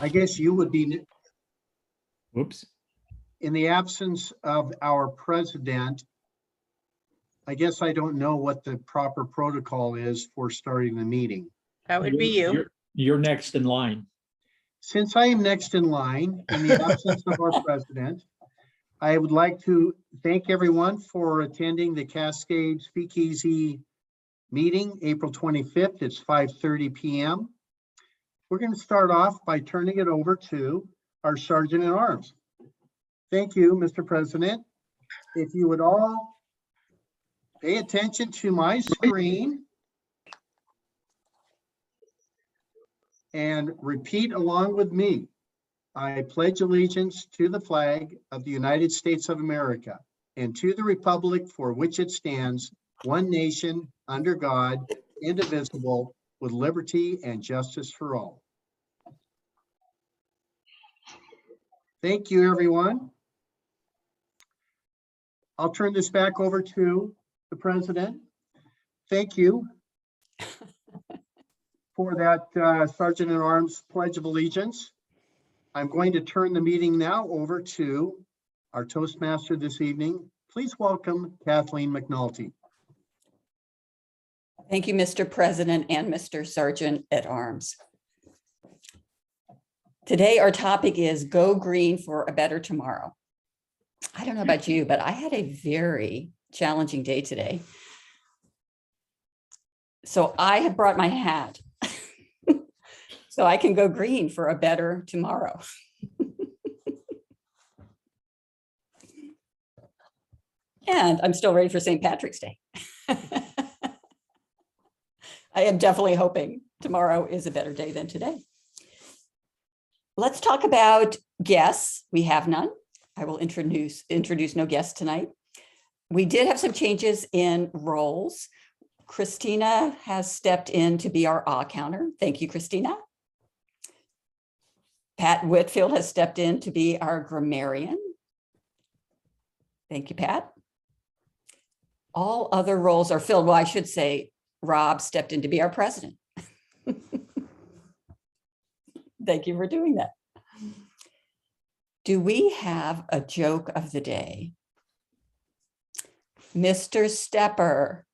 I guess you would be, Whoops. in the absence of our president, I guess I don't know what the proper protocol is for starting the meeting. That would be you. You're next in line. Since I am next in line, in the absence of our president, I would like to thank everyone for attending the Cascade Speakeasy meeting, April 25th. It's 5:30 p.m. We're going to start off by turning it over to our Sergeant at Arms. Thank you, Mr. President. If you would all pay attention to my screen and repeat along with me. I pledge allegiance to the flag of the United States of America and to the republic for which it stands, one nation, under God, indivisible, with liberty and justice for all. Thank you, everyone. I'll turn this back over to the president. Thank you for that Sergeant at Arms Pledge of Allegiance. I'm going to turn the meeting now over to our Toastmaster this evening. Please welcome Kathleen McNulty. Thank you, Mr. President and Mr. Sergeant at Arms. Today, our topic is Go Green for a Better Tomorrow. I don't know about you, but I had a very challenging day today. So I have brought my hat so I can go green for a better tomorrow. And I'm still ready for St. Patrick's Day. I am definitely hoping tomorrow is a better day than today. Let's talk about guests. We have none. I will introduce no guests tonight. We did have some changes in roles. Christina has stepped in to be our awe counter. Thank you, Christina. Pat Whitfield has stepped in to be our grammarian. Thank you, Pat. All other roles are filled. Well, I should say Rob stepped in to be our president. Thank you for doing that. Do we have a joke of the day? Mr. Stepper.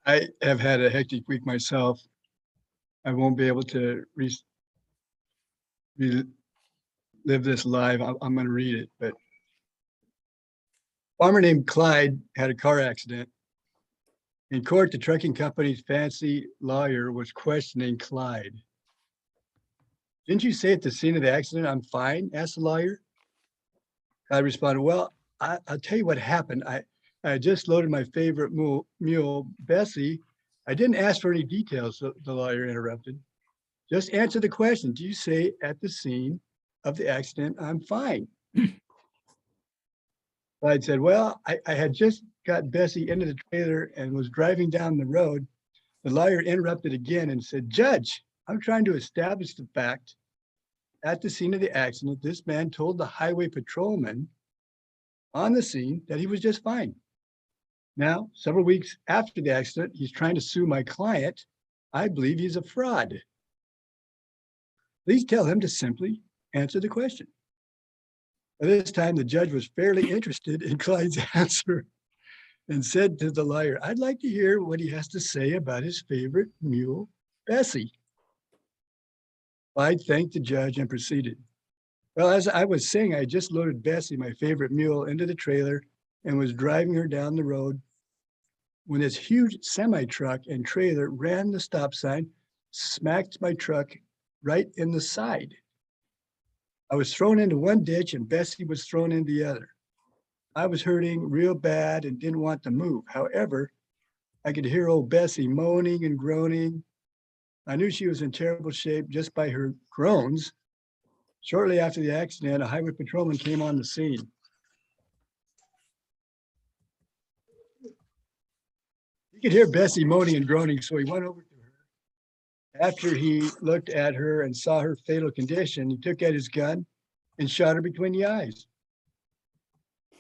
I have had a hectic week myself. I won't be able to live this live. I'm going to read it, but a farmer named Clyde had a car accident. In court, the trucking company's fancy lawyer was questioning Clyde. Didn't you say at the scene of the accident, I'm fine? Asked the lawyer. Clyde responded, well, I'll tell you what happened. I just loaded my favorite mule, Bessie. I didn't ask for any details, the lawyer interrupted. Just answer the question. Do you say at the scene of the accident, I'm fine? Clyde said, well, I had just got Bessie into the trailer and was driving down the road. The lawyer interrupted again and said, Judge, I'm trying to establish the fact at the scene of the accident, this man told the highway patrolman on the scene that he was just fine. Now, several weeks after the accident, he's trying to sue my client. I believe he's a fraud. Please tell him to simply answer the question. By this time, the judge was fairly interested in Clyde's answer and said to the lawyer, I'd like to hear what he has to say about his favorite mule, Bessie. Clyde thanked the judge and proceeded. Well, as I was saying, I just loaded Bessie, my favorite mule, into the trailer and was driving her down the road when this huge semi-truck and trailer ran the stop sign, smacked my truck right in the side. I was thrown into one ditch and Bessie was thrown in the other. I was hurting real bad and didn't want to move. However, I could hear old Bessie moaning and groaning. I knew she was in terrible shape just by her groans. Shortly after the accident, a highway patrolman came on the scene. He could hear Bessie moaning and groaning, so he went over to her. After he looked at her and saw her fatal condition, he took out his gun and shot her between the eyes.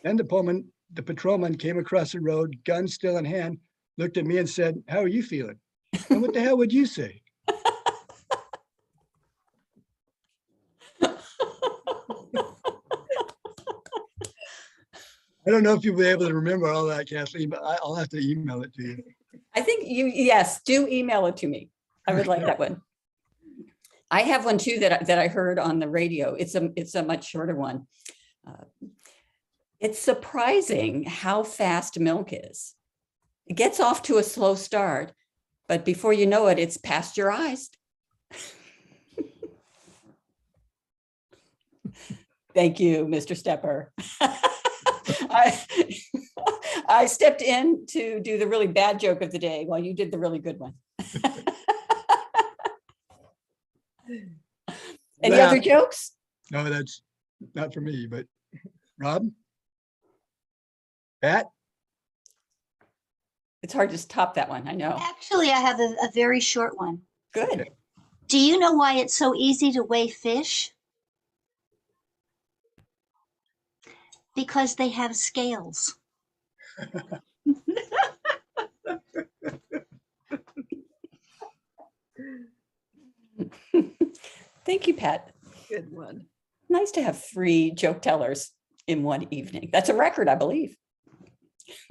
Then the patrolman came across the road, gun still in hand, looked at me and said, how are you feeling? And what the hell would you say? I don't know if you'll be able to remember all that, Kathleen, but I'll have to email it to you. I think yes, do email it to me. I would like that one. I have one too that I heard on the radio. It's a much shorter one. It's surprising how fast milk is. It gets off to a slow start, but before you know it, it's pasteurized. Thank you, Mr. Stepper. I stepped in to do the really bad joke of the day while you did the really good one. Any other jokes? No, that's not for me, but Rob? Pat? It's hard to top that one, I know. Actually, I have a very short one. Good. Do you know why it's so easy to weigh fish? Because they have scales. Thank you, Pat. Good one. Nice to have 3 joke tellers in one evening. That's a record, I believe.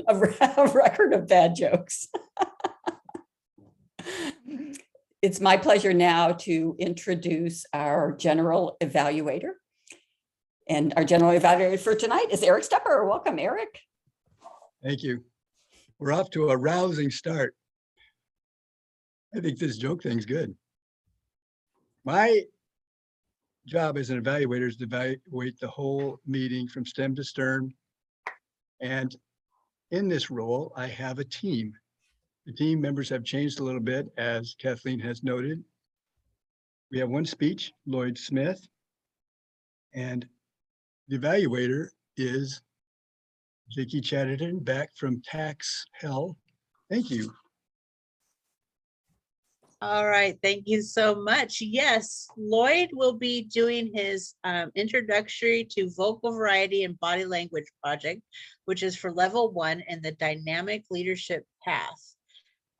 A record of bad jokes. It's my pleasure now to introduce our general evaluator. And our general evaluator for tonight is Eric Stepper. Welcome, Eric. Thank you. We're off to a rousing start. I think this joke thing's good. My job as an evaluator is to evaluate the whole meeting from stem to stern. And in this role, I have a team. The team members have changed a little bit, as Kathleen has noted. We have one speech, Lloyd Smith, and the evaluator is Jakey Chatterton, back from tax hell. Thank you. All right, thank you so much. Yes, Lloyd will be doing his introductory to vocal variety and body language project, which is for level 1 in the dynamic leadership path.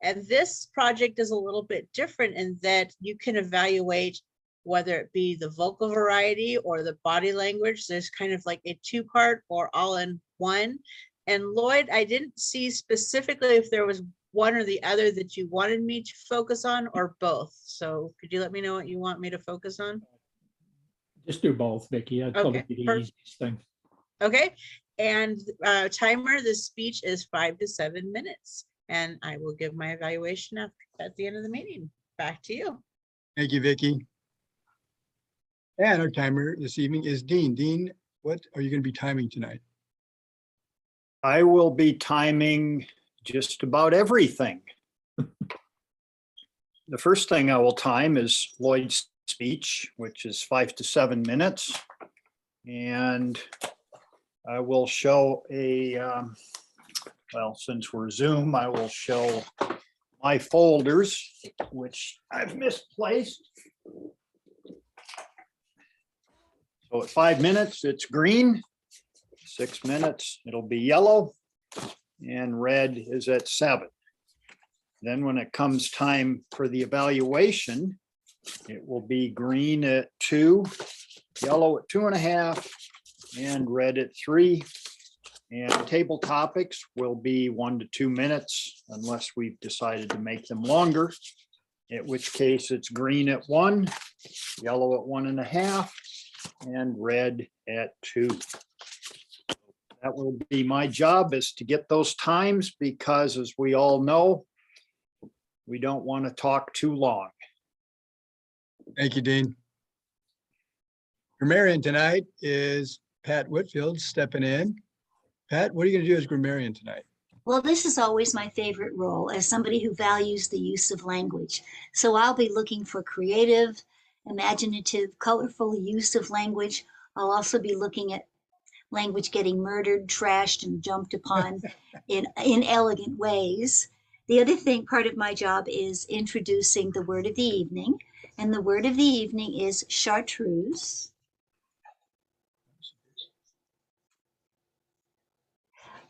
And this project is a little bit different in that you can evaluate whether it be the vocal variety or the body language. There's kind of like a 2-part or all in one. And Lloyd, I didn't see specifically if there was one or the other that you wanted me to focus on, or both. So could you let me know what you want me to focus on? Just do both, Vicky. That's probably Okay, the perfect. easiest thing. Okay, and timer, the speech is 5 to 7 minutes. And I will give my evaluation at the end of the meeting. Back to you. Thank you, Vicky. And our timer this evening is Dean. Dean, what are you going to be timing tonight? I will be timing just about everything. The first thing I will time is Lloyd's speech, which is 5 to 7 minutes. And I will show well, since we're Zoom, I will show my folders, which I've misplaced. So at 5 minutes, it's green. 6 minutes, it'll be yellow. And red is at 7. Then when it comes time for the evaluation, it will be green at 2, yellow at 2.5, and red at 3. And table topics will be 1 to 2 minutes unless we've decided to make them longer, in which case it's green at 1, yellow at 1.5, and red at 2. That will be my job, is to get those times, because as we all know, we don't want to talk too long. Thank you, Dean. Grammarian tonight is Pat Whitfield stepping in. Pat, what are you going to do as grammarian tonight? Well, this is always my favorite role as somebody who values the use of language. So I'll be looking for creative, imaginative, colorful use of language. I'll also be looking at language getting murdered, trashed, and jumped upon in elegant ways. The other thing, part of my job, is introducing the word of the evening. And the word of the evening is chartreuse,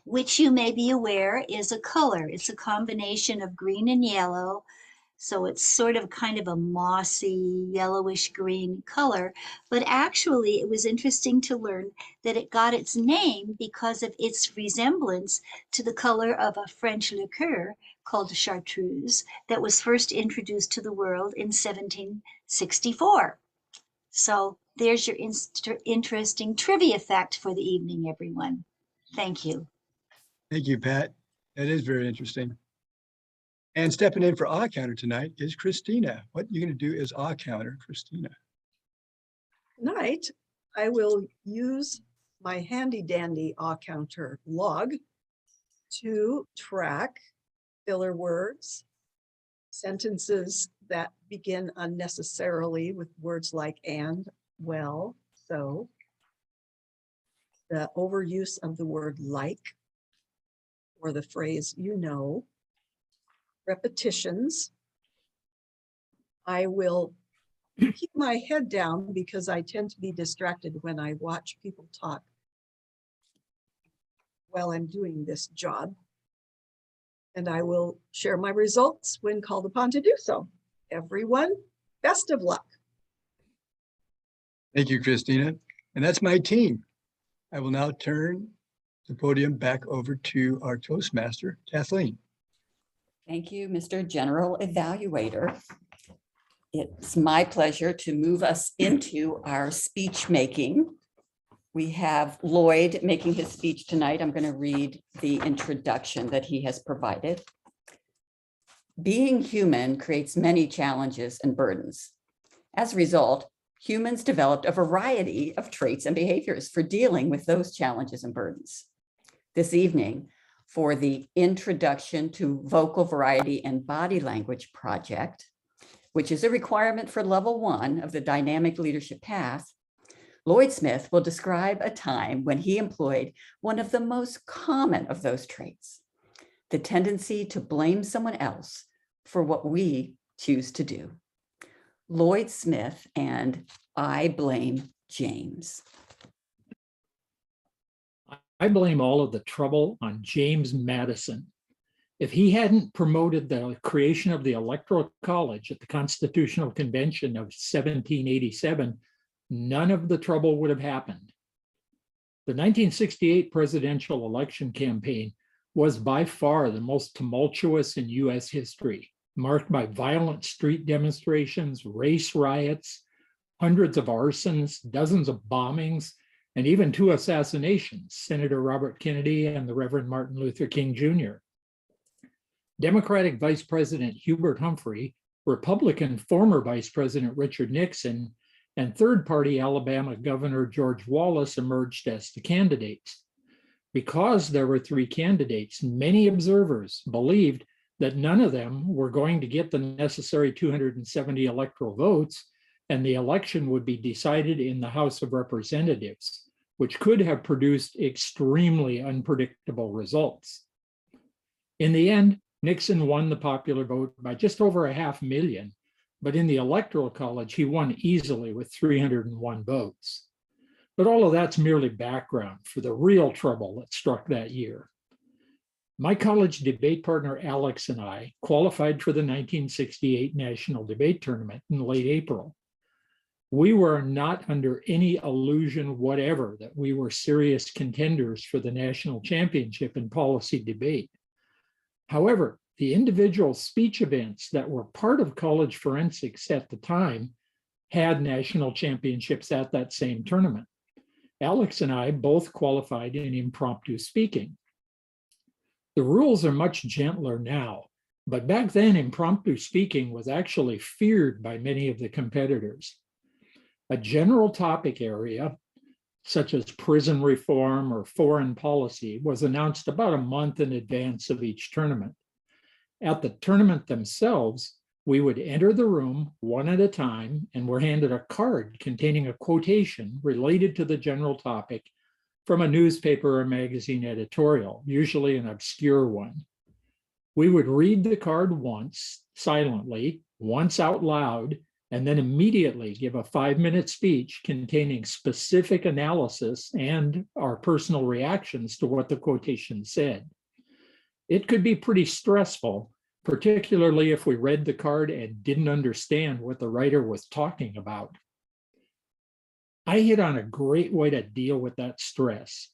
which you may be aware is a color. It's a combination of green and yellow, So it's sort of kind of a mossy, yellowish green color. But actually, it was interesting to learn that it got its name because of its resemblance to the color of a French liqueur called chartreuse that was first introduced to the world in 1764. So there's your interesting trivia fact for the evening, everyone. Thank you. Thank you, Pat. That is very interesting. And stepping in for Awe Counter tonight is Christina. What you're going to do is Awe Counter, Christina. Tonight, I will use my handy dandy Awe Counter log to track filler words, sentences that begin unnecessarily with words like and, well, so, the overuse of the word like, or the phrase you know, repetitions. I will keep my head down because I tend to be distracted when I watch people talk while I'm doing this job. And I will share my results when called upon to do so. Everyone, best of luck. Thank you, Christina. And that's my team. I will now turn the podium back over to our Toastmaster, Kathleen. Thank you, Mr. General Evaluator. It's my pleasure to move us into our speech making. We have Lloyd making his speech tonight. I'm going to read the introduction that he has provided. Being human creates many challenges and burdens. As a result, humans developed a variety of traits and behaviors for dealing with those challenges and burdens. This evening, for the Introduction to Vocal Variety and Body Language project, which is a requirement for level 1 of the Dynamic Leadership Path, Lloyd Smith will describe a time when he employed one of the most common of those traits, the tendency to blame someone else for what we choose to do. Lloyd Smith and I blame James. I blame all of the trouble on James Madison. If he hadn't promoted the creation of the Electoral College at the Constitutional Convention of 1787, none of the trouble would have happened. The 1968 presidential election campaign was by far the most tumultuous in US history, marked by violent street demonstrations, race riots, hundreds of arsons, dozens of bombings, and even 2 assassinations, Senator Robert Kennedy and the Reverend Martin Luther King Jr. Democratic Vice President Hubert Humphrey, Republican former Vice President Richard Nixon, and third-party Alabama Governor George Wallace emerged as the candidates. Because there were 3 candidates, many observers believed that none of them were going to get the necessary 270 electoral votes, and the election would be decided in the House of Representatives, which could have produced extremely unpredictable results. In the end, Nixon won the popular vote by just over 500,000, but in the Electoral College, he won easily with 301 votes. But all of that's merely background for the real trouble that struck that year. My college debate partner, Alex, and I qualified for the 1968 National Debate Tournament in late April. We were not under any illusion whatever that we were serious contenders for the national championship in policy debate. However, the individual speech events that were part of college forensics at the time had national championships at that same tournament. Alex and I both qualified in impromptu speaking. The rules are much gentler now, but back then impromptu speaking was actually feared by many of the competitors. A general topic area, such as prison reform or foreign policy, was announced about a month in advance of each tournament. At the tournament themselves, we would enter the room one at a time and were handed a card containing a quotation related to the general topic from a newspaper or magazine editorial, usually an obscure one. We would read the card once silently, once out loud, and then immediately give a 5-minute speech containing specific analysis and our personal reactions to what the quotation said. It could be pretty stressful, particularly if we read the card and didn't understand what the writer was talking about. I hit on a great way to deal with that stress.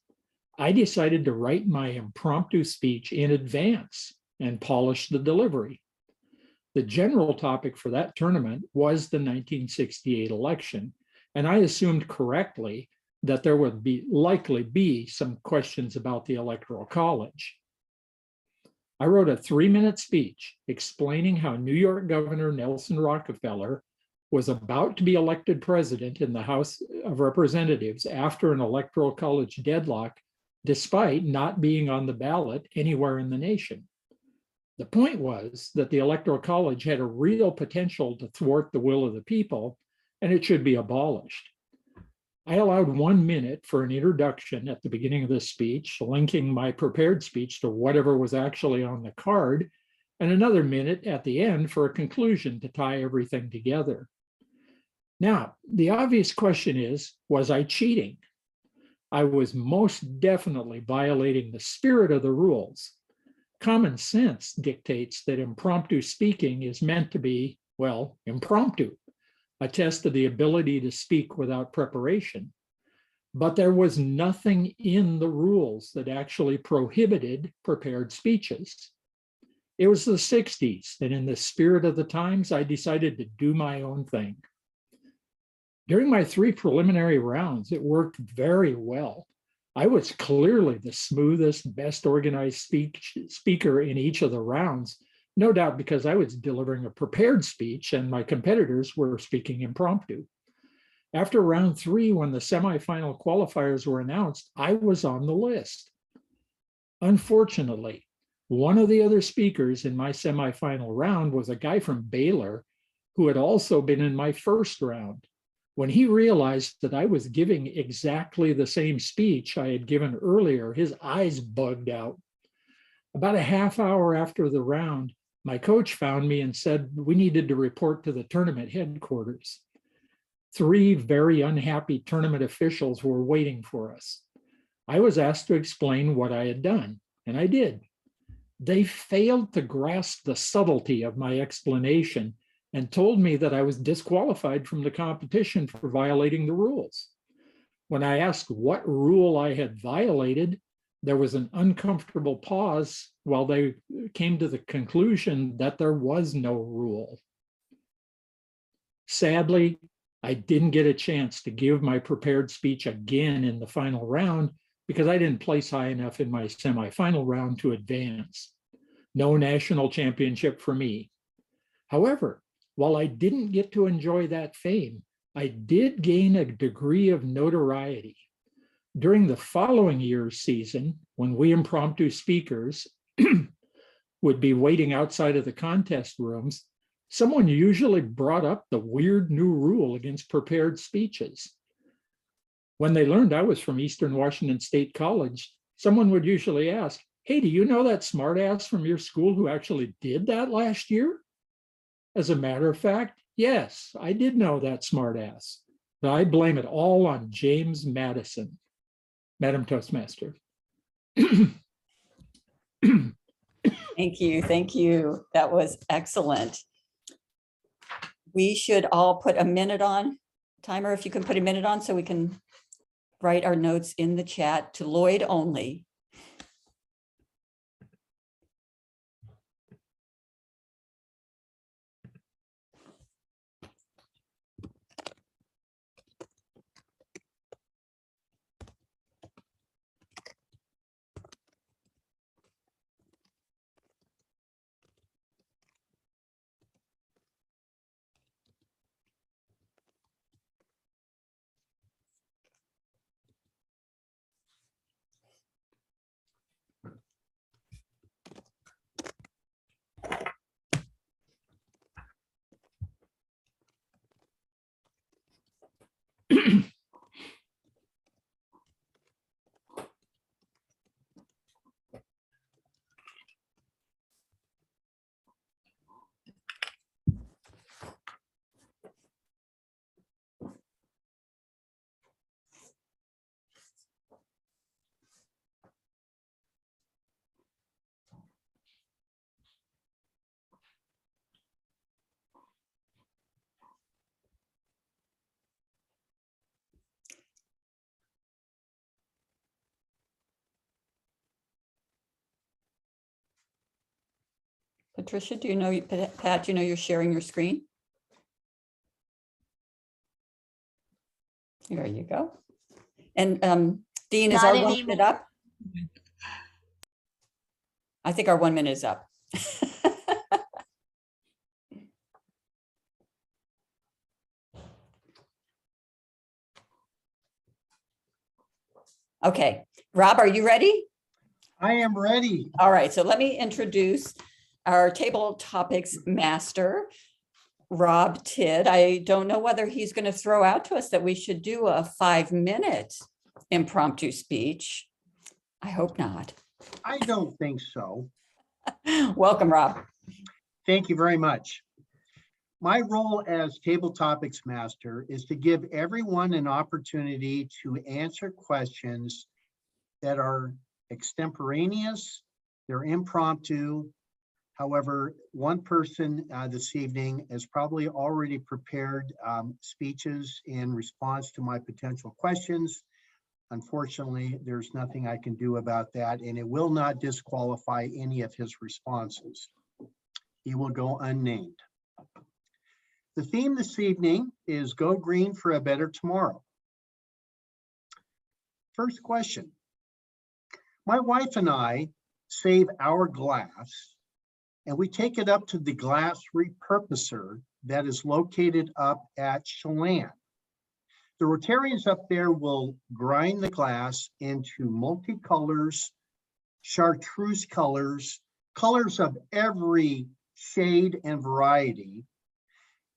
I decided to write my impromptu speech in advance and polish the delivery. The general topic for that tournament was the 1968 election, and I assumed correctly that there would likely be some questions about the Electoral College. I wrote a 3-minute speech explaining how New York Governor Nelson Rockefeller was about to be elected president in the House of Representatives after an Electoral College deadlock, despite not being on the ballot anywhere in the nation. The point was that the Electoral College had a real potential to thwart the will of the people, and it should be abolished. I allowed 1 minute for an introduction at the beginning of the speech, linking my prepared speech to whatever was actually on the card, and another minute at the end for a conclusion to tie everything together. Now, the obvious question is, was I cheating? I was most definitely violating the spirit of the rules. Common sense dictates that impromptu speaking is meant to be, well, impromptu, a test of the ability to speak without preparation. But there was nothing in the rules that actually prohibited prepared speeches. It was the 60s, and in the spirit of the times, I decided to do my own thing. During my 3 preliminary rounds, it worked very well. I was clearly the smoothest, best organized speaker in each of the rounds, no doubt because I was delivering a prepared speech and my competitors were speaking impromptu. After round 3, when the semifinal qualifiers were announced, I was on the list. Unfortunately, one of the other speakers in my semifinal round was a guy from Baylor who had also been in my first round. When he realized that I was giving exactly the same speech I had given earlier, his eyes bugged out. About a half hour after the round, my coach found me and said we needed to report to the tournament headquarters. 3 very unhappy tournament officials were waiting for us. I was asked to explain what I had done, and I did. They failed to grasp the subtlety of my explanation and told me that I was disqualified from the competition for violating the rules. When I asked what rule I had violated, there was an uncomfortable pause while they came to the conclusion that there was no rule. Sadly, I didn't get a chance to give my prepared speech again in the final round because I didn't place high enough in my semifinal round to advance. No national championship for me. However, while I didn't get to enjoy that fame, I did gain a degree of notoriety. During the following year's season, when we impromptu speakers would be waiting outside of the contest rooms, someone usually brought up the weird new rule against prepared speeches. When they learned I was from Eastern Washington State College, someone would usually ask, "Hey, do you know that smartass from your school who actually did that last year?" As a matter of fact, yes, I did know that smartass, but I blame it all on James Madison. Madam Toastmaster. Thank you. Thank you. That was excellent. We should all put a minute on. Timer, if you can put a minute on so we can write our notes in the chat to Lloyd only. Patricia, do you know, Pat, do you know you're sharing your screen? There you go. And Dean, is Not our 1 minute anymore. up? I think our 1 minute is up. Okay, Rob, are you ready? I am ready. All right, so let me introduce our table topics master, Rob Tidd. I don't know whether he's going to throw out to us that we should do a 5-minute impromptu speech. I hope not. I don't think so. Welcome, Rob. Thank you very much. My role as Table Topics Master is to give everyone an opportunity to answer questions that are extemporaneous, they're impromptu. However, one person this evening has probably already prepared speeches in response to my potential questions. Unfortunately, there's nothing I can do about that, and it will not disqualify any of his responses. He will go unnamed. The theme this evening is Go Green for a Better Tomorrow. First question. My wife and I save our glass and we take it up to the glass repurposer that is located up at Chelan. The Rotarians up there will grind the glass into multicolors, chartreuse colors, colors of every shade and variety.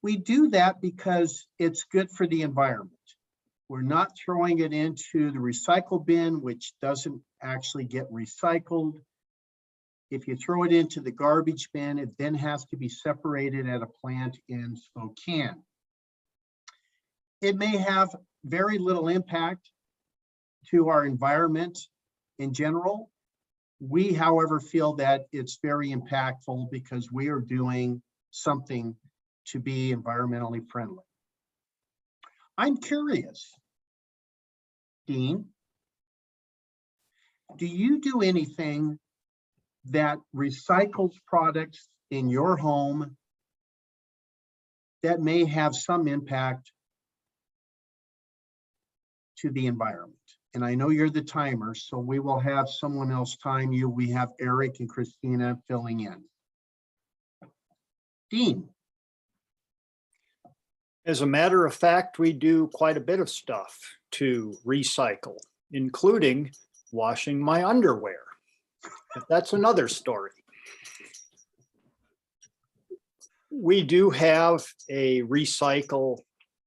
We do that because it's good for the environment. We're not throwing it into the recycle bin, which doesn't actually get recycled. If you throw it into the garbage bin, it then has to be separated at a plant in Spokane. It may have very little impact to our environment in general. We, however, feel that it's very impactful because we are doing something to be environmentally friendly. I'm curious, Dean, do you do anything that recycles products in your home that may have some impact to the environment? And I know you're the timer, so we will have someone else time you. We have Eric and Christina filling in. Dean. As a matter of fact, we do quite a bit of stuff to recycle, including washing my underwear. But that's another story. We do have a recycle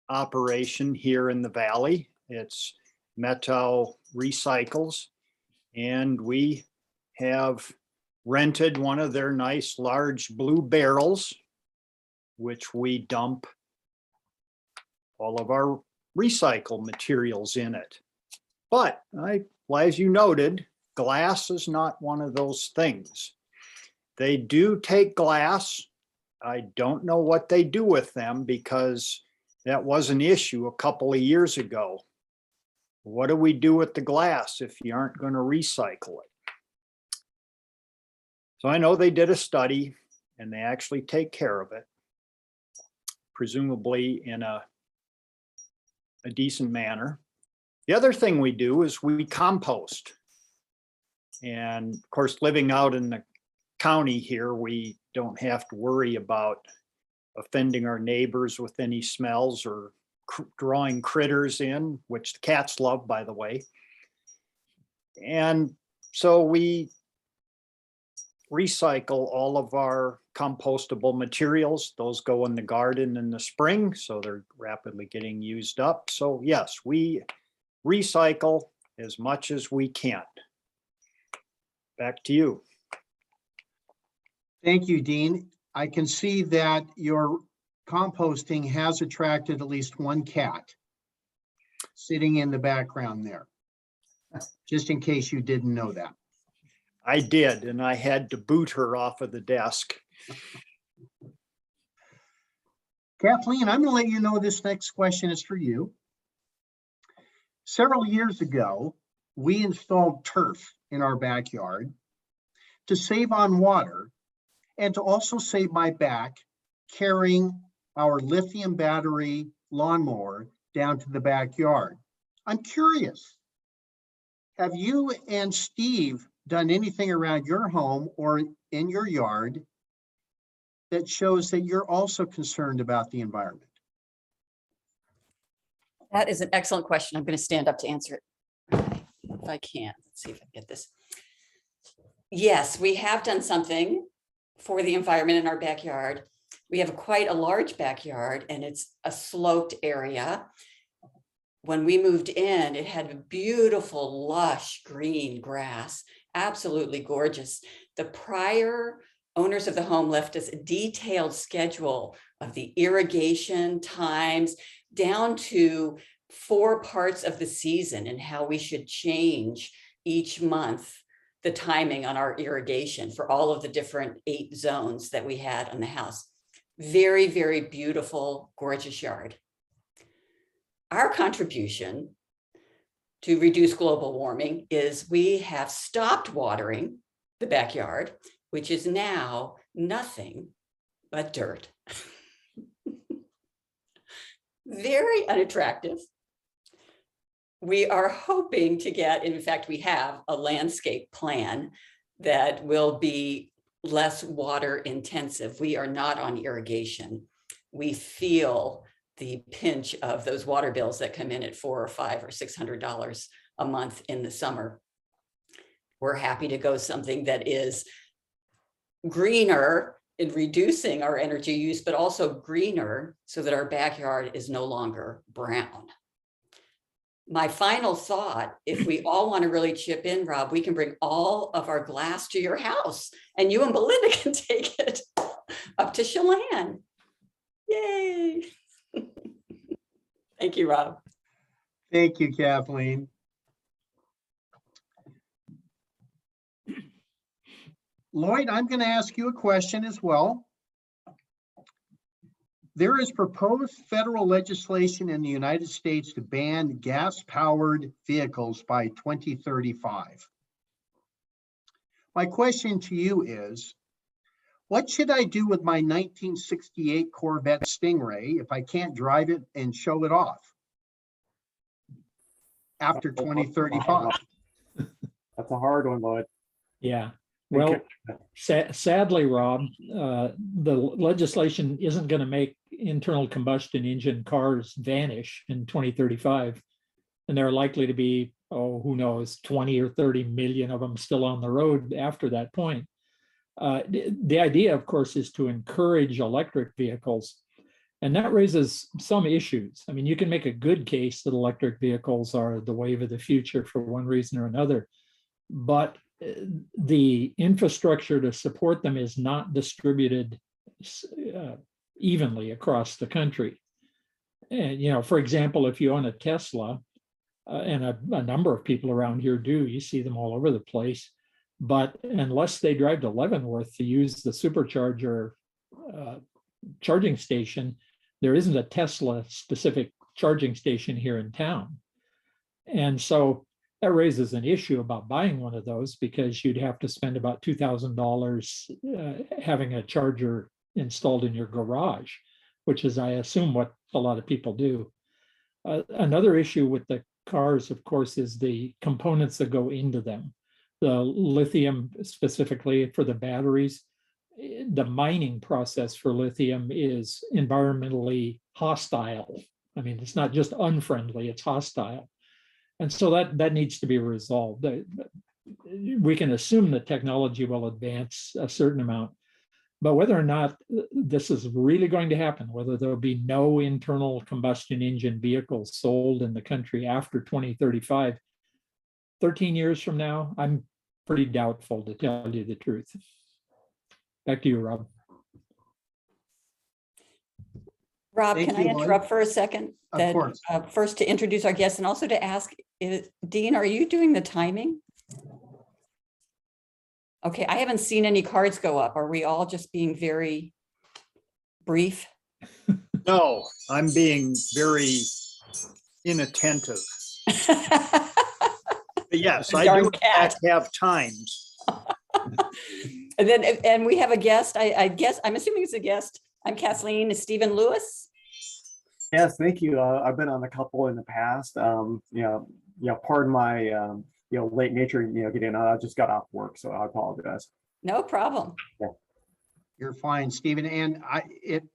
operation here in the Valley. It's Metal Recycles, and we have rented one of their nice large blue barrels, which we dump all of our recycle materials in it. But as you noted, glass is not one of those things. They do take glass. I don't know what they do with them because that was an issue a couple of years ago. What do we do with the glass if you aren't going to recycle it? So I know they did a study and they actually take care of it, presumably in a decent manner. The other thing we do is we compost. And of course, living out in the county here, we don't have to worry about offending our neighbors with any smells or drawing critters in, which the cats love, by the way. And so we recycle all of our compostable materials. Those go in the garden in the spring, so they're rapidly getting used up. So yes, we recycle as much as we can. Back to you. Thank you, Dean. I can see that your composting has attracted at least one cat sitting in the background there, just in case you didn't know that. I did, and I had to boot her off of the desk. Kathleen, I'm going to let you know this next question is for you. Several years ago, we installed turf in our backyard to save on water, and to also save my back carrying our lithium battery lawnmower down to the backyard. I'm curious, have you and Steve done anything around your home or in your yard that shows that you're also concerned about the environment? That is an excellent question. I'm going to stand up to answer it if I can. Let's see if I can get this. Yes, we have done something for the environment in our backyard. We have quite a large backyard and it's a sloped area. When we moved in, it had beautiful, lush green grass, absolutely gorgeous. The prior owners of the home left us a detailed schedule of the irrigation times down to 4 parts of the season and how we should change each month the timing on our irrigation for all of the different 8 zones that we had on the house. Very, very beautiful, gorgeous yard. Our contribution to reduce global warming is we have stopped watering the backyard, which is now nothing but dirt. Very unattractive. We are hoping to get, in fact, we have a landscape plan that will be less water intensive. We are not on irrigation. We feel the pinch of those water bills that come in at $400 or $500 or $600 a month in the summer. We're happy to go something that is greener in reducing our energy use, but also greener so that our backyard is no longer brown. My final thought, if we all want to really chip in, Rob, we can bring all of our glass to your house and you and Belinda can take it up to Chelan. Yay. Thank you, Rob. Thank you, Kathleen. Lloyd, I'm going to ask you a question as well. There is proposed federal legislation in the United States to ban gas-powered vehicles by 2035. My question to you is, what should I do with my 1968 Corvette Stingray if I can't drive it and show it off after 2035? That's a hard one, Lloyd. Yeah. Well, sadly, Rob, the legislation isn't going to make internal combustion engine cars vanish in 2035. And there are likely to be, oh, who knows, 20 or 30 million of them still on the road after that point. The idea, of course, is to encourage electric vehicles. And that raises some issues. I mean, you can make a good case that electric vehicles are the wave of the future for one reason or another. But the infrastructure to support them is not distributed evenly across the country. And, you know, for example, if you own a Tesla, and a number of people around here do, you see them all over the place, but unless they drive to Leavenworth to use the supercharger charging station, there isn't a Tesla specific charging station here in town. And so that raises an issue about buying one of those because you'd have to spend about $2,000 having a charger installed in your garage, which is, I assume, what a lot of people do. Another issue with the cars, of course, is the components that go into them. The lithium, specifically for the batteries, the mining process for lithium is environmentally hostile. I mean, it's not just unfriendly, it's hostile. And so that needs to be resolved. We can assume that technology will advance a certain amount, but whether or not this is really going to happen, whether there'll be no internal combustion engine vehicles sold in the country after 2035, 13 years from now, I'm pretty doubtful, to tell you the truth. Back to you, Rob. Rob, Thank can I you, Lloyd. interrupt for a second? Of course. First, to introduce our guests and also to ask, Dean, are you doing the timing? Okay, I haven't seen any cards go up. Are we all just being very brief? No, I'm being very inattentive. But yes, I Darn do cat. have times. And then, and we have a guest, I guess, I'm assuming it's a guest. I'm Kathleen. Is Stephen Lewis? Yes, thank you. I've been on a couple in the past. Pardon my late nature. Getting on. I just got off work, so I apologize. No problem. You're fine, Stephen. And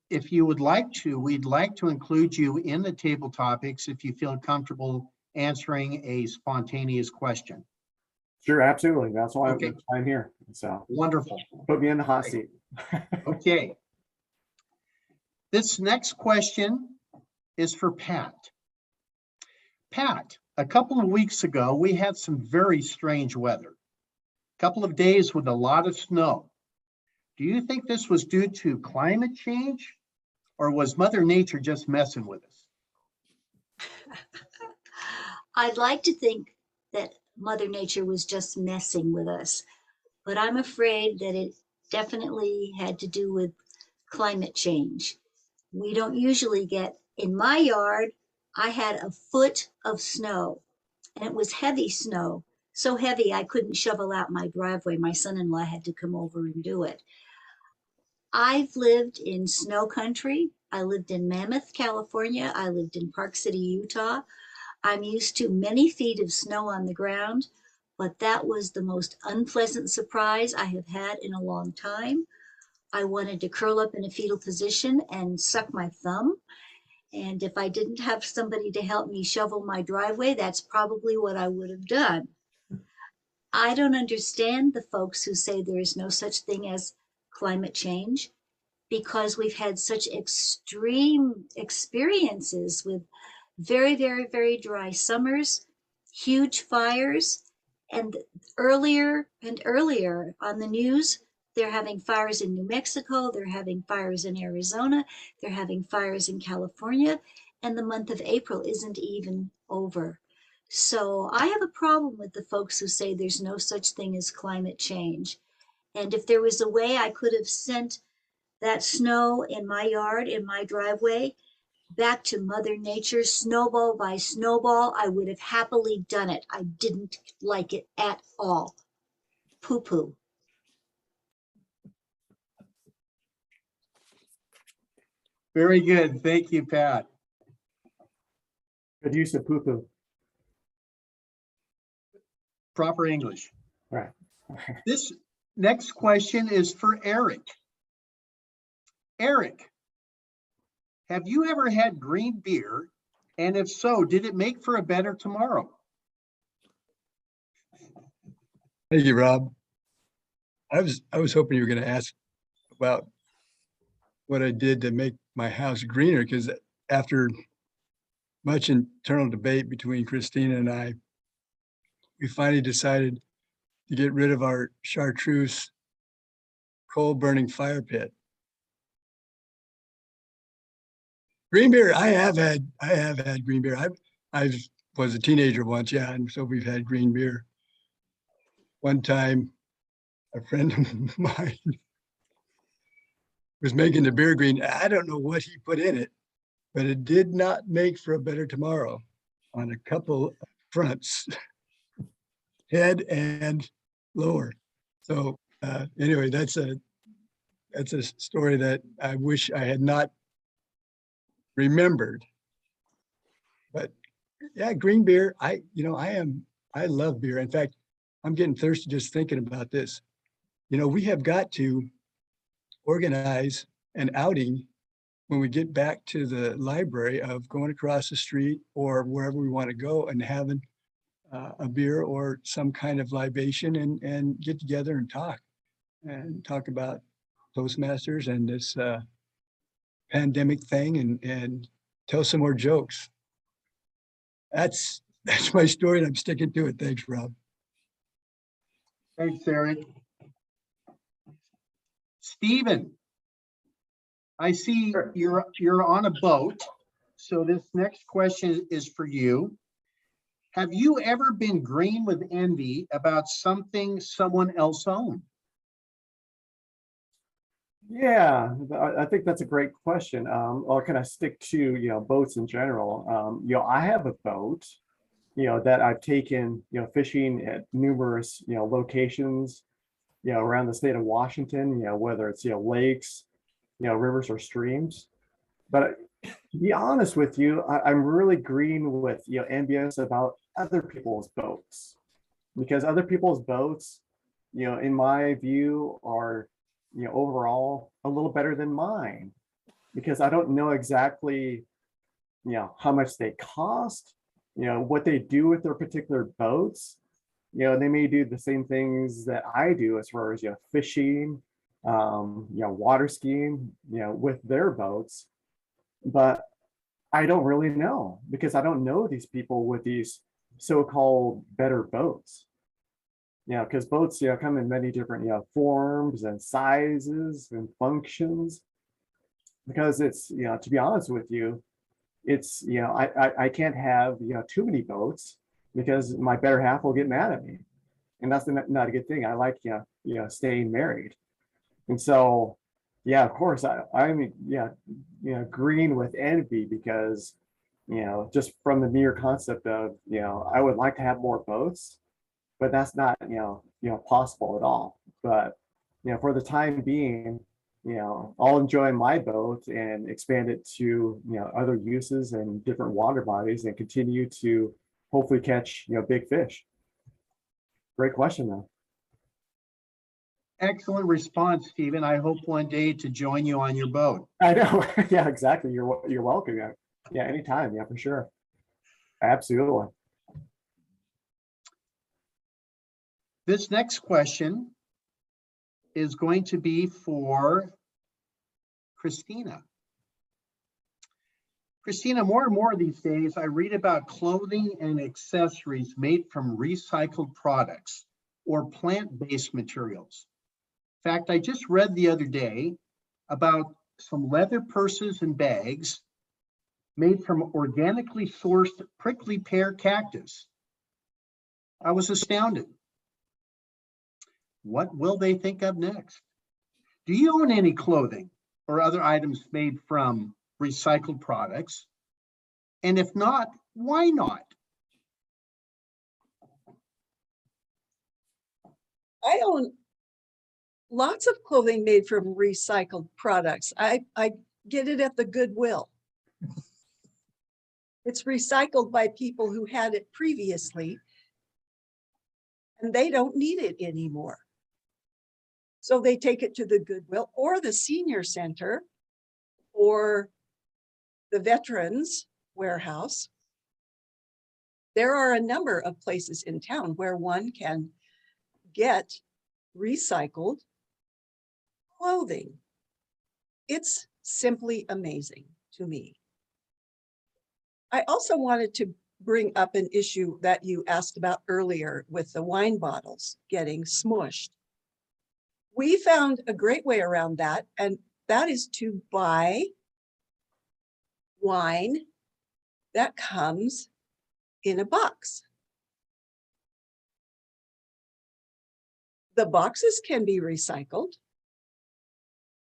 if you would like to, we'd like to include you in the table topics if you feel comfortable answering a spontaneous question. Sure, absolutely. That's why Okay. I'm here. So Wonderful. put me in the hot seat. Okay. This next question is for Pat. Pat, a couple of weeks ago, we had some very strange weather. A couple of days with a lot of snow. Do you think this was due to climate change, or was Mother Nature just messing with us? I'd like to think that Mother Nature was just messing with us, but I'm afraid that it definitely had to do with climate change. We don't usually get, in my yard, I had a foot of snow, and it was heavy snow, so heavy I couldn't shovel out my driveway. My son-in-law had to come over and do it. I've lived in snow country. I lived in Mammoth, California. I lived in Park City, Utah. I'm used to many feet of snow on the ground, but that was the most unpleasant surprise I have had in a long time. I wanted to curl up in a fetal position and suck my thumb. And if I didn't have somebody to help me shovel my driveway, that's probably what I would have done. I don't understand the folks who say there is no such thing as climate change, because we've had such extreme experiences with very, very, very dry summers, huge fires, and earlier and earlier on the news, they're having fires in New Mexico, they're having fires in Arizona, they're having fires in California, and the month of April isn't even over. So I have a problem with the folks who say there's no such thing as climate change. And if there was a way I could have sent that snow in my yard, in my driveway, back to Mother Nature, snowball by snowball, I would have happily done it. I didn't like it at all. Poo-poo. Very good. Thank you, Pat. Good use of poo-poo. Proper English. Right. This next question is for Eric. Eric, have you ever had green beer? And if so, did it make for a better tomorrow? Thank you, Rob. I was hoping you were going to ask about what I did to make my house greener, because after much internal debate between Christina and I, we finally decided to get rid of our chartreuse coal burning fire pit. Green beer, I have had green beer. I was a teenager once, yeah, and so we've had green beer. One time, a friend of mine was making the beer green. I don't know what he put in it, but it did not make for a better tomorrow on a couple of fronts, head and lower. So anyway, that's a story that I wish I had not remembered. But yeah, green beer, I love beer. In fact, I'm getting thirsty just thinking about this. We have got to organize an outing when we get back to the library of going across the street or wherever we want to go and having a beer or some kind of libation and get together and talk about Toastmasters and this pandemic thing and tell some more jokes. That's my story and I'm sticking to it. Thanks, Rob. Thanks, Eric. Stephen, I see Sure. you're on a boat. So this next question is for you. Have you ever been green with envy about something someone else owned? Yeah, I think that's a great question. Or can I stick to, boats in general? I have a boat, that I've taken, fishing at numerous, locations. around the state of Washington, whether it's, lakes, rivers or streams. But to be honest with you, I'm really green with, envious about other people's boats, because other people's boats, in my view, are, overall a little better than mine, because I don't know exactly, how much they cost, what they do with their particular boats. They may do the same things that I do as far as, fishing, water skiing, with their boats. But I don't really know, because I don't know these people with these so-called better boats. Because boats, come in many different, forms and sizes and functions. Because it's, to be honest with you, it's, I can't have, too many boats, because my better half will get mad at me. And that's not a good thing. I like, staying married. And so, yeah, of course, I'm green with envy, because, just from the mere concept of, I would like to have more boats, but that's not, possible at all. But, for the time being, I'll enjoy my boat and expand it to, other uses and different water bodies, and continue to hopefully catch, big fish. Great question, though. Excellent response, Stephen. I hope one day to join you on your boat. I know. Yeah, exactly. You're welcome. Yeah, anytime. Yeah, for sure. Absolutely. This next question is going to be for Christina. Christina, more and more these days, I read about clothing and accessories made from recycled products or plant-based materials. In fact, I just read the other day about some leather purses and bags made from organically sourced prickly pear cactus. I was astounded. What will they think of next? Do you own any clothing or other items made from recycled products? And if not, why not? I own lots of clothing made from recycled products. I get it at the Goodwill. It's recycled by people who had it previously, and they don't need it anymore. So they take it to the Goodwill or the senior center or the veterans warehouse. There are a number of places in town where one can get recycled clothing. It's simply amazing to me. I also wanted to bring up an issue that you asked about earlier with the wine bottles getting smushed. We found a great way around that, and that is to buy wine that comes in a box. The boxes can be recycled.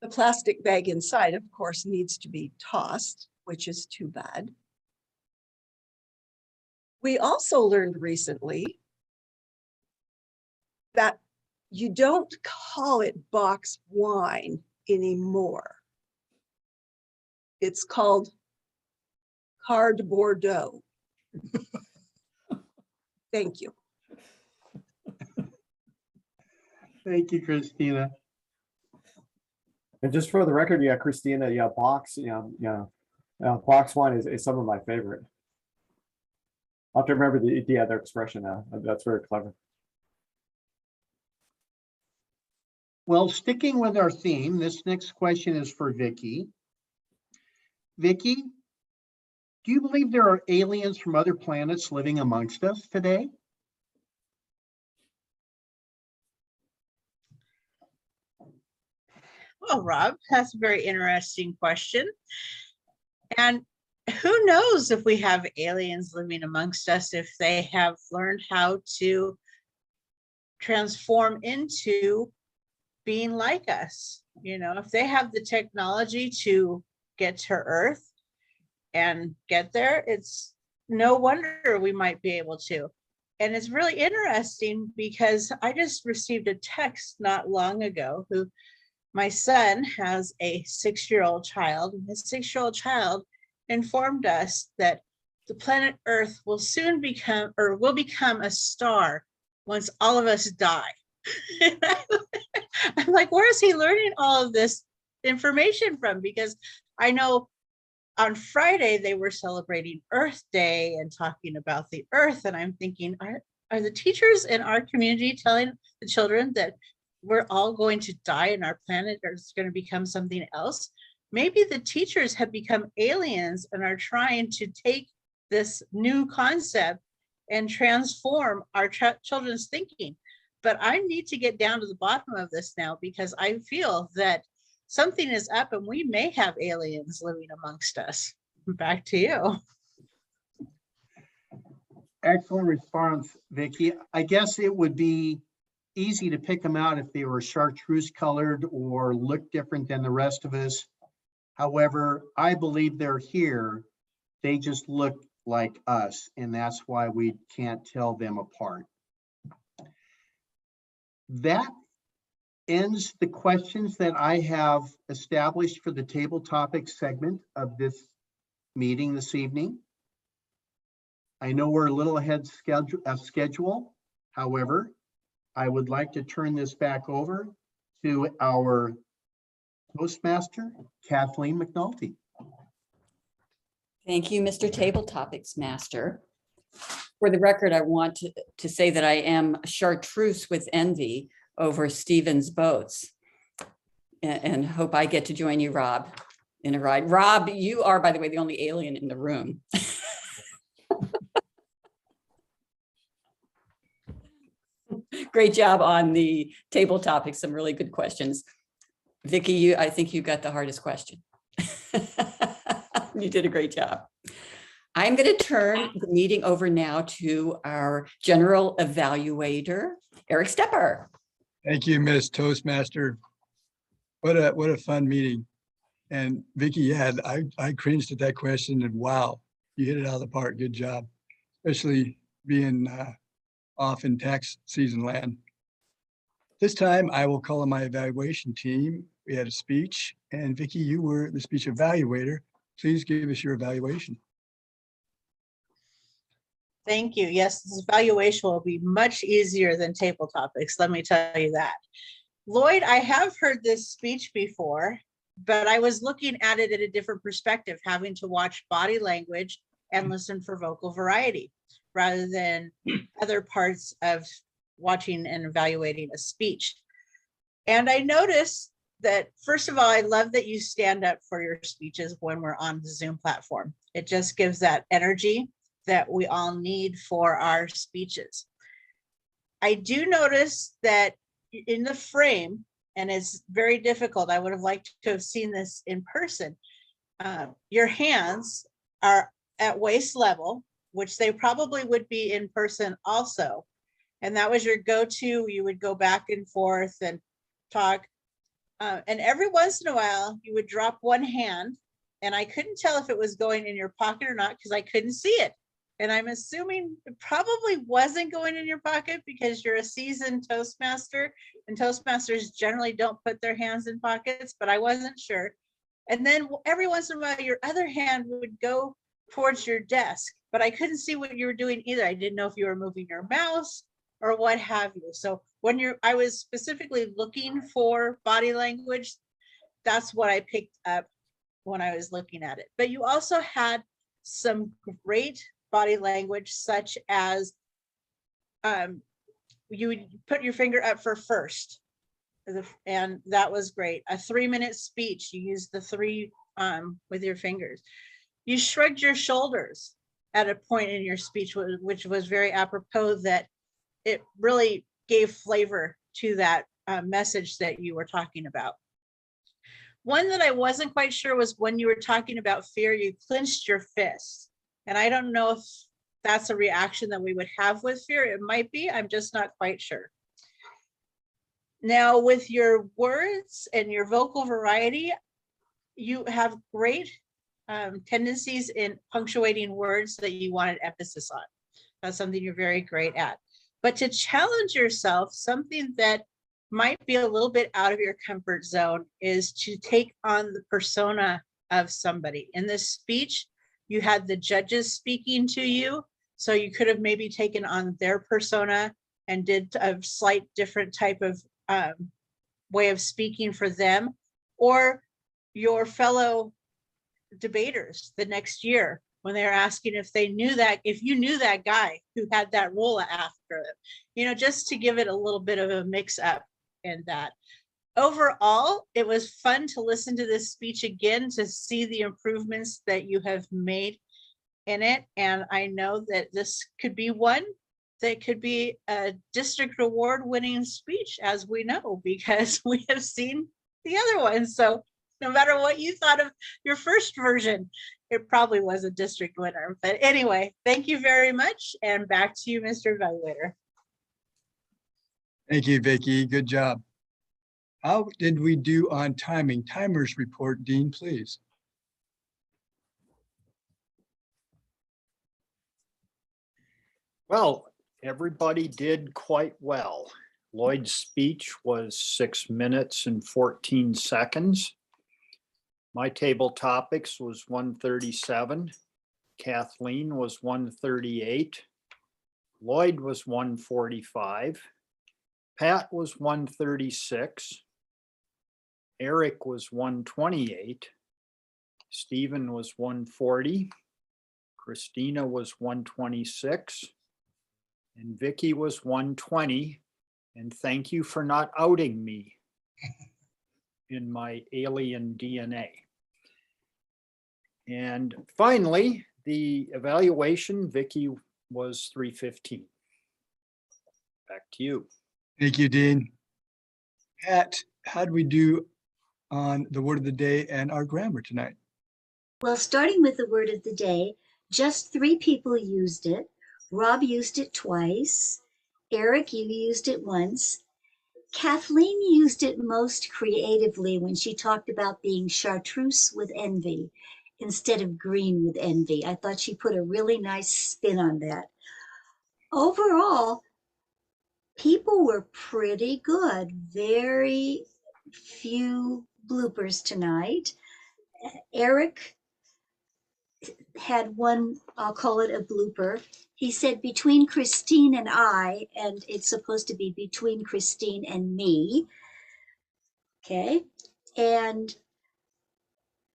The plastic bag inside, of course, needs to be tossed, which is too bad. We also learned recently that you don't call it box wine anymore. It's called Card Bordeaux. Thank you. Thank you, Christina. And just for the record, Christina, box, box wine is some of my favorite. I'll have to remember the other expression now. That's very clever. Well, sticking with our theme, this next question is for Vicky. Vicky, do you believe there are aliens from other planets living amongst us today? Well, Rob, that's a very interesting question. And who knows if we have aliens living amongst us, if they have learned how to transform into being like us. If they have the technology to get to Earth and get there, it's no wonder we might be able to. And it's really interesting because I just received a text not long ago who my son has a 6-year-old child, and his 6-year-old child informed us that the planet Earth will soon become, or will become, a star once all of us die. I'm like, where is he learning all of this information from? Because I know on Friday they were celebrating Earth Day and talking about the Earth, and I'm thinking, are the teachers in our community telling the children that we're all going to die and our planet is going to become something else? Maybe the teachers have become aliens and are trying to take this new concept and transform our children's thinking. But I need to get down to the bottom of this now, because I feel that something is up and we may have aliens living amongst us. Back to you. Excellent response, Vicki. I guess it would be easy to pick them out if they were chartreuse colored or look different than the rest of us. However, I believe they're here. They just look like us, and that's why we can't tell them apart. That ends the questions that I have established for the table topics segment of this meeting this evening. I know we're a little ahead of schedule. However, I would like to turn this back over to our Toastmaster, Kathleen McNulty. Thank you, Mr. Table Topics Master. For the record, I want to say that I am chartreuse with envy over Stephen's boats, and hope I get to join you, Rob, in a ride. Rob, you are, by the way, the only alien in the room. Great job on the table topics, some really good questions. Vicki, I think you got the hardest question. You did a great job. I'm going to turn the meeting over now to our general evaluator, Eric Stepper. Thank you, Miss Toastmaster. What a fun meeting. And Vicki, yeah, I cringed at that question, and wow, you hit it out of the park. Good job, especially being off in tax season land. This time I will call on my evaluation team. We had a speech, and Vicki, you were the speech evaluator. Please give us your evaluation. Thank you. Yes, this evaluation will be much easier than table topics. Let me tell you that. Lloyd, I have heard this speech before, but I was looking at it at a different perspective, having to watch body language and listen for vocal variety rather than other parts of watching and evaluating a speech. And I noticed that, first of all, I love that you stand up for your speeches when we're on the Zoom platform. It just gives that energy that we all need for our speeches. I do notice that in the frame, and it's very difficult, I would have liked to have seen this in person, your hands are at waist level, which they probably would be in person also. And that was your go-to. You would go back and forth and talk. And every once in a while, you would drop one hand, and I couldn't tell if it was going in your pocket or not because I couldn't see it. And I'm assuming it probably wasn't going in your pocket because you're a seasoned Toastmaster, and Toastmasters generally don't put their hands in pockets, but I wasn't sure. And then every once in a while, your other hand would go towards your desk, but I couldn't see what you were doing either. I didn't know if you were moving your mouse or what have you. So when I was specifically looking for body language, that's what I picked up when I was looking at it. But you also had some great body language, such as you would put your finger up for first, and that was great. A 3-minute speech, you used the 3 with your fingers. You shrugged your shoulders at a point in your speech, which was very apropos, that it really gave flavor to that message that you were talking about. One that I wasn't quite sure was when you were talking about fear, you clenched your fist. And I don't know if that's a reaction that we would have with fear. It might be, I'm just not quite sure. Now, with your words and your vocal variety, you have great tendencies in punctuating words that you wanted emphasis on. That's something you're very great at. But to challenge yourself, something that might be a little bit out of your comfort zone is to take on the persona of somebody. In this speech, you had the judges speaking to you, so you could have maybe taken on their persona and did a slight different type of way of speaking for them, or your fellow debaters the next year when they're asking if they knew that, if you knew that guy who had that role after them, you know, just to give it a little bit of a mix up in that. Overall, it was fun to listen to this speech again, to see the improvements that you have made in it. And I know that this could be one that could be a district award winning speech, as we know, because we have seen the other ones. So no matter what you thought of your first version, it probably was a district winner. But anyway, thank you very much. And back to you, Mr. Evaluator. Thank you, Vicki. Good job. How did we do on timing? Timers report, Dean, please. Well, everybody did quite well. Lloyd's speech was 6 minutes and 14 seconds. My table topics was 137. Kathleen was 138. Lloyd was 145. Pat was 136. Eric was 128. Stephen was 140. Christina was 126. And Vicki was 120. And thank you for not outing me in my alien DNA. And finally, the evaluation, Vicki was 315. Back to you. Thank you, Dean. Pat, how did we do on the word of the day and our grammar tonight? Well, starting with the word of the day, just 3 people used it. Rob used it twice. Eric, you used it once. Kathleen used it most creatively when she talked about being chartreuse with envy instead of green with envy. I thought she put a really nice spin on that. Overall, people were pretty good. Very few bloopers tonight. Eric had one, I'll call it a blooper. He said between Christine and I, and it's supposed to be between Christine and me. Okay. And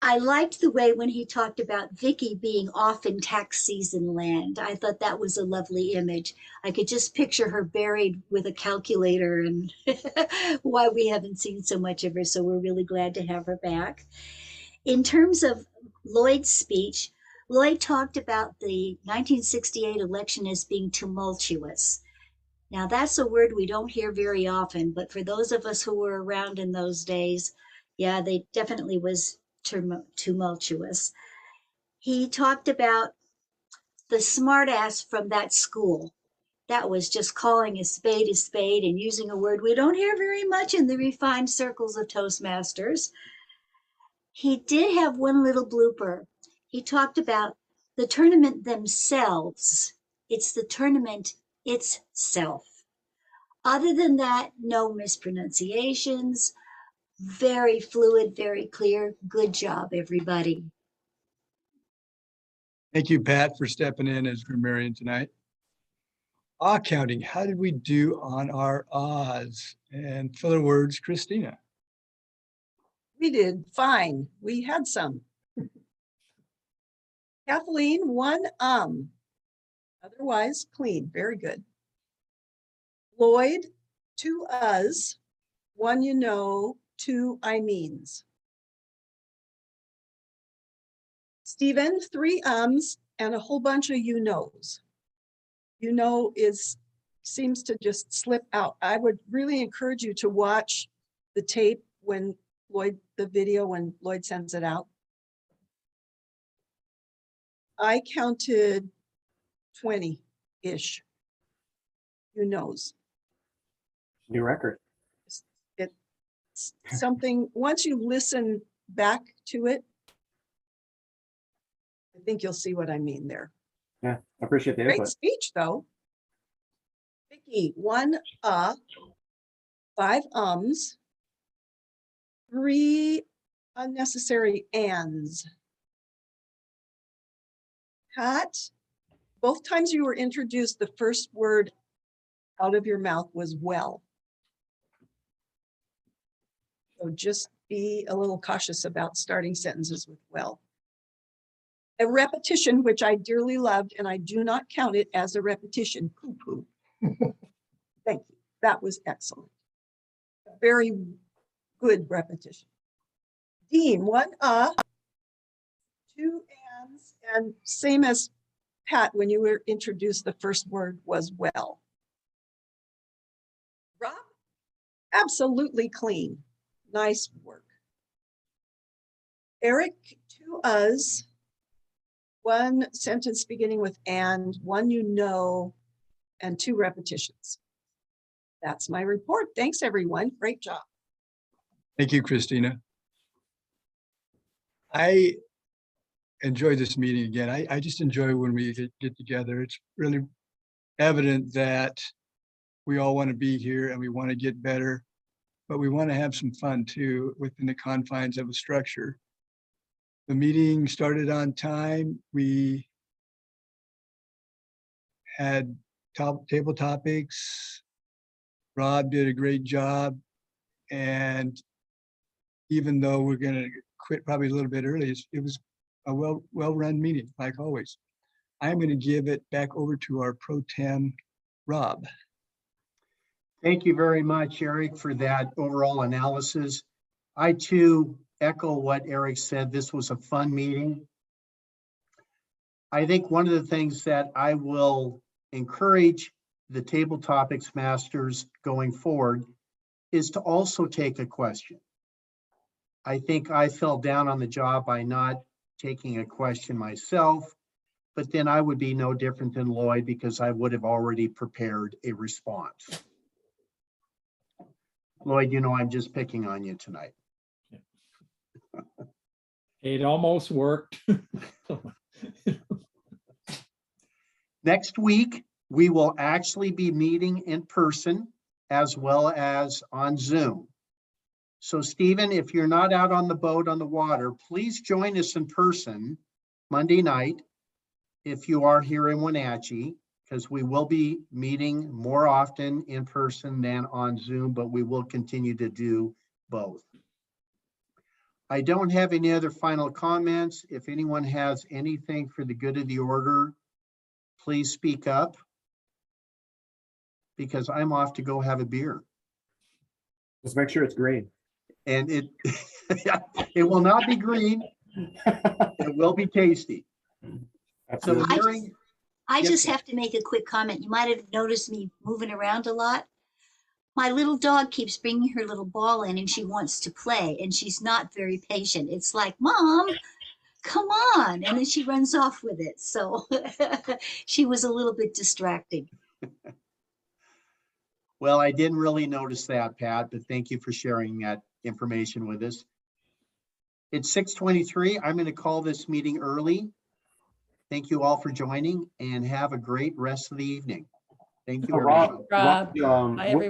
I liked the way when he talked about Vicki being off in tax season land. I thought that was a lovely image. I could just picture her buried with a calculator, and why we haven't seen so much of her. So we're really glad to have her back. In terms of Lloyd's speech, Lloyd talked about the 1968 election as being tumultuous. Now, that's a word we don't hear very often, but for those of us who were around in those days, yeah, they definitely was tumultuous. He talked about the smartass from that school. That was just calling a spade and using a word we don't hear very much in the refined circles of Toastmasters. He did have one little blooper. He talked about the tournament themselves. It's the tournament itself. Other than that, no mispronunciations. Very fluid, very clear. Good job, everybody. Thank you, Pat, for stepping in as grammarian tonight. Ah counting, how did we do on our ahs? And filler words, Christina. We did fine. We had some. Kathleen, 1 otherwise clean, very good. Lloyd, 2 us, 1 you know, 2 I means. Stephen, 3 ums and a whole bunch of you knows. You know seems to just slip out. I would really encourage you to watch the tape when the video when Lloyd sends it out. I counted 20-ish. You knows. New record. It's something, once you listen back to it, I think you'll see what I mean there. Yeah, I appreciate the Great input. speech, though. Vicky, 1 5 ums, 3 unnecessary ands. Pat, both times you were introduced, the first word out of your mouth was well. So just be a little cautious about starting sentences with well. A repetition, which I dearly loved, and I do not count it as a repetition, poo-poo. Thank you. That was excellent. A very good repetition. Dean, 1 2 ands, and same as Pat, when you were introduced, the first word was well. Rob, absolutely clean. Nice work. Eric, 2 uhs, 1 sentence beginning with and, 1 you know, and 2 repetitions. That's my report. Thanks, everyone. Great job. Thank you, Christina. I enjoy this meeting again. I just enjoy when we get together. It's really evident that we all want to be here and we want to get better, but we want to have some fun too within the confines of a structure. The meeting started on time. We had table topics. Rob did a great job. And even though we're going to quit probably a little bit early, it was a well-run meeting, like always. I'm going to give it back over to our pro tem, Rob. Thank you very much, Eric, for that overall analysis. I too echo what Eric said. This was a fun meeting. I think one of the things that I will encourage the table topics masters going forward is to also take a question. I think I fell down on the job by not taking a question myself, but then I would be no different than Lloyd because I would have already prepared a response. Lloyd, you know, I'm just picking on you tonight. It almost worked. Next week, we will actually be meeting in person as well as on Zoom. So Stephen, if you're not out on the boat on the water, please join us in person Monday night if you are here in Wenatchee, because we will be meeting more often in person than on Zoom, but we will continue to do both. I don't have any other final comments. If anyone has anything for the good of the order, please speak up, because I'm off to go have a beer. Just make sure it's green. And it will not be green. It will be tasty. So Absolutely. hearing, I Yes, just ma'am. have to make a quick comment. You might have noticed me moving around a lot. My little dog keeps bringing her little ball in and she wants to play and she's not very patient. It's like, Mom, come on. And then she runs off with it. So she was a little bit distracting. well, I didn't really notice that, Pat, but thank you for sharing that information with us. It's 6:23. I'm going to call this meeting early. Thank you all for joining and have a great rest of the evening. Thank you, Rob, everyone. Rob, Rob, bye, everyone.